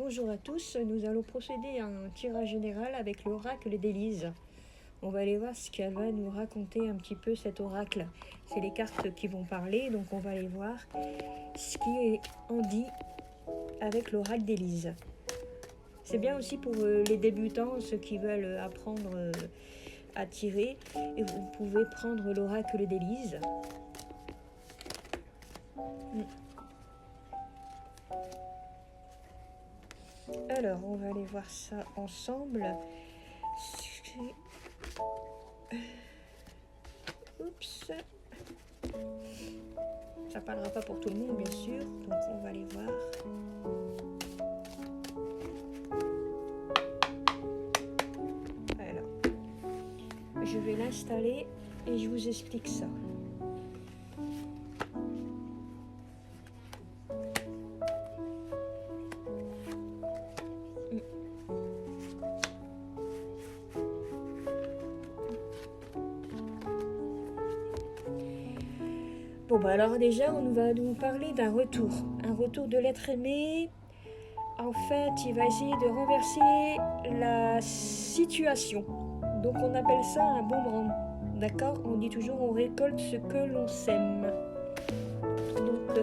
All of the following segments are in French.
bonjour à tous, nous allons procéder à un tirage général avec l'oracle d'Élise. On va aller voir ce qu'elle va nous raconter un petit peu cet oracle. C'est les cartes qui vont parler, donc on va aller voir ce qui est en dit avec l'oracle d'Élise. C'est bien aussi pour les débutants, ceux qui veulent apprendre à tirer, et vous pouvez prendre l'oracle d'Élise. Alors, on va aller voir ça ensemble. Oups. Ça parlera pas pour tout le monde, bien sûr. Donc, on va aller voir. Alors, je vais l'installer et je vous explique ça. Bon, bah alors déjà, on va nous parler d'un retour. Un retour de l'être aimé. En fait, il va essayer de renverser la situation. Donc, on appelle ça un boomerang. D'accord? On dit toujours, on récolte ce que l'on sème. Donc,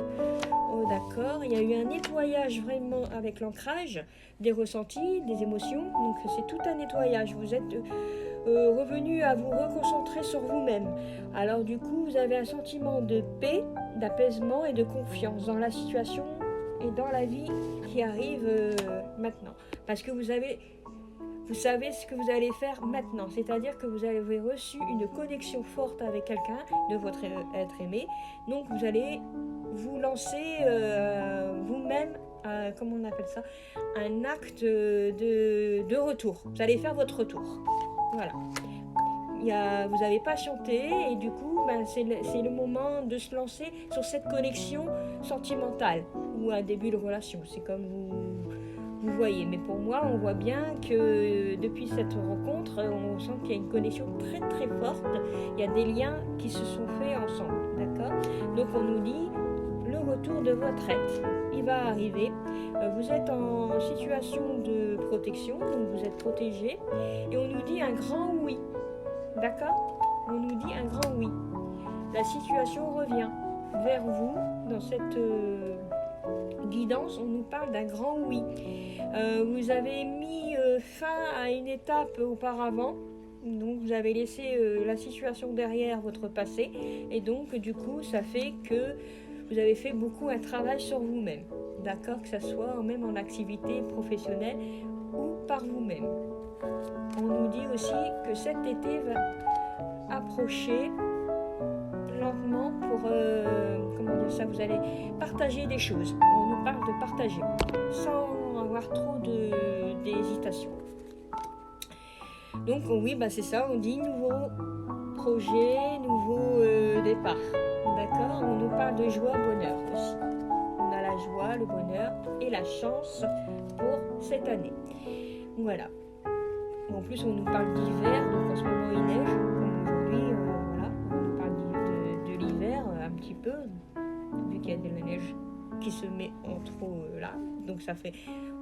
d'accord, il y a eu un nettoyage vraiment avec l'ancrage, des ressentis, des émotions. Donc, c'est tout un nettoyage. Vous êtes revenu à vous reconcentrer sur vous-même. Alors du coup, vous avez un sentiment de paix, d'apaisement et de confiance dans la situation et dans la vie qui arrive maintenant. Parce que vous savez ce que vous allez faire maintenant. C'est-à-dire que vous avez reçu une connexion forte avec quelqu'un de votre être aimé. Donc vous allez vous lancer vous-même, comment on appelle ça, un acte de retour. Vous allez faire votre retour. Voilà. Vous avez patienté et du coup, c'est le moment de se lancer sur cette connexion sentimentale ou un début de relation. C'est comme vous voyez. Mais pour moi, on voit bien que depuis cette rencontre, on sent qu'il y a une connexion très très forte. Il y a des liens qui se sont faits ensemble. D'accord ? Donc on nous dit le retour de votre être. Il va arriver. Vous êtes en situation de protection, donc vous êtes protégé. Et on nous dit un grand oui. D'accord ? On nous dit un grand oui. La situation revient vers vous. Dans cette guidance, on nous parle d'un grand oui. Vous avez mis fin à une étape auparavant. Donc vous avez laissé la situation derrière votre passé. Et donc du coup, ça fait que vous avez fait beaucoup un travail sur vous-même. D'accord ? Que ce soit même en activité professionnelle ou par vous-même. On nous dit aussi que cet été va approcher lentement pour, comment dire ça, vous allez partager des choses. On nous parle de partager, sans avoir trop d'hésitation. Donc oui, c'est ça, on dit nouveau projet, nouveau départ. D'accord ? On nous parle de joie, bonheur aussi. On a la joie, le bonheur et la chance pour cette année. Voilà. En plus, on nous parle d'hiver, donc en ce moment il neige, comme aujourd'hui, voilà. On nous parle de l'hiver un petit peu, vu qu'il y a de la neige qui se met en trop là. Donc ça fait,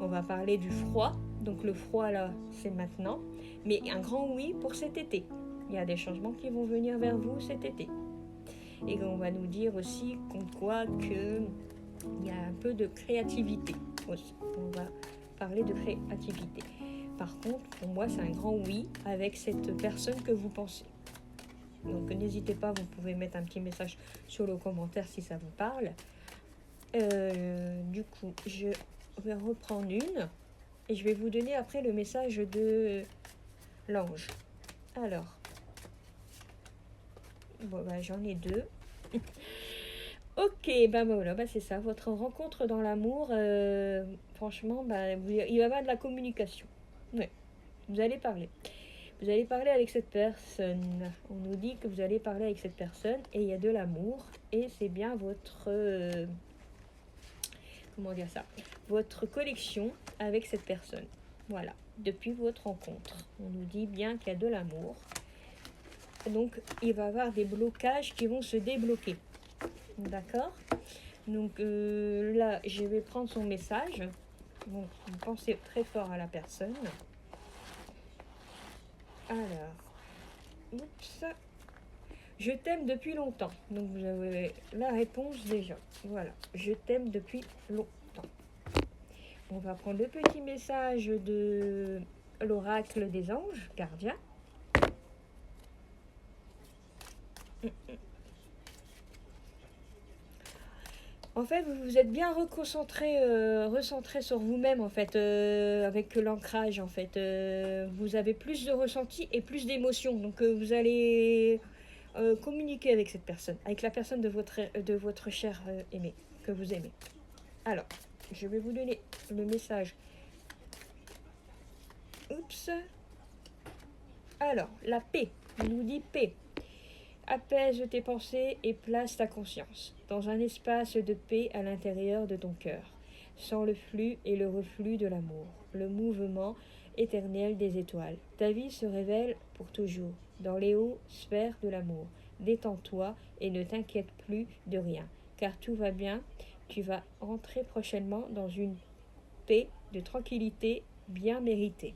on va parler du froid. Donc le froid là, c'est maintenant. Mais un grand oui pour cet été. Il y a des changements qui vont venir vers vous cet été. Et on va nous dire aussi comme quoi qu'il y a un peu de créativité aussi. On va parler de créativité. Par contre, pour moi, c'est un grand oui avec cette personne que vous pensez. Donc, n'hésitez pas, vous pouvez mettre un petit message sur le commentaire si ça vous parle. Du coup, je vais reprendre une et je vais vous donner après le message de l'ange. Alors, bon, j'en ai deux. Ok, voilà, c'est ça, votre rencontre dans l'amour, franchement, il va y avoir de la communication. Ouais, vous allez parler. Vous allez parler avec cette personne. On nous dit que vous allez parler avec cette personne et il y a de l'amour et c'est bien votre... comment dire ça ? Votre connexion avec cette personne. Voilà, depuis votre rencontre. On nous dit bien qu'il y a de l'amour. Donc, il va y avoir des blocages qui vont se débloquer. D'accord ? Donc là, je vais prendre son message. Donc, vous pensez très fort à la personne. Alors, oups. Je t'aime depuis longtemps. Donc, vous avez la réponse déjà. Voilà, je t'aime depuis longtemps. On va prendre le petit message de l'oracle des anges, gardien. En fait, vous vous êtes bien recentré sur vous-même, en fait, avec l'ancrage, en fait. Vous avez plus de ressenti et plus d'émotions. Donc, vous allez communiquer avec cette personne, avec la personne de votre cher aimé, que vous aimez. Alors, je vais vous donner le message. Oups. Alors, la paix. Il nous dit paix. Apaise tes pensées et place ta conscience dans un espace de paix à l'intérieur de ton cœur, sans le flux et le reflux de l'amour, le mouvement éternel des étoiles. Ta vie se révèle pour toujours dans les hauts sphères de l'amour. Détends-toi et ne t'inquiète plus de rien, car tout va bien. Tu vas entrer prochainement dans une paix de tranquillité bien méritée.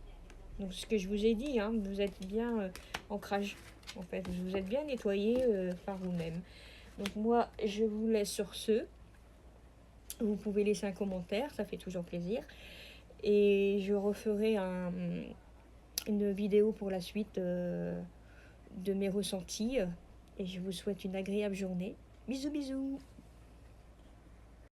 Donc ce que je vous ai dit, hein, vous êtes bien ancrage. En fait, vous êtes bien nettoyé par vous-même. Donc moi, je vous laisse sur ce. Vous pouvez laisser un commentaire, ça fait toujours plaisir. Et je referai une vidéo pour la suite de mes ressentis. Et je vous souhaite une agréable journée. Bisous bisous.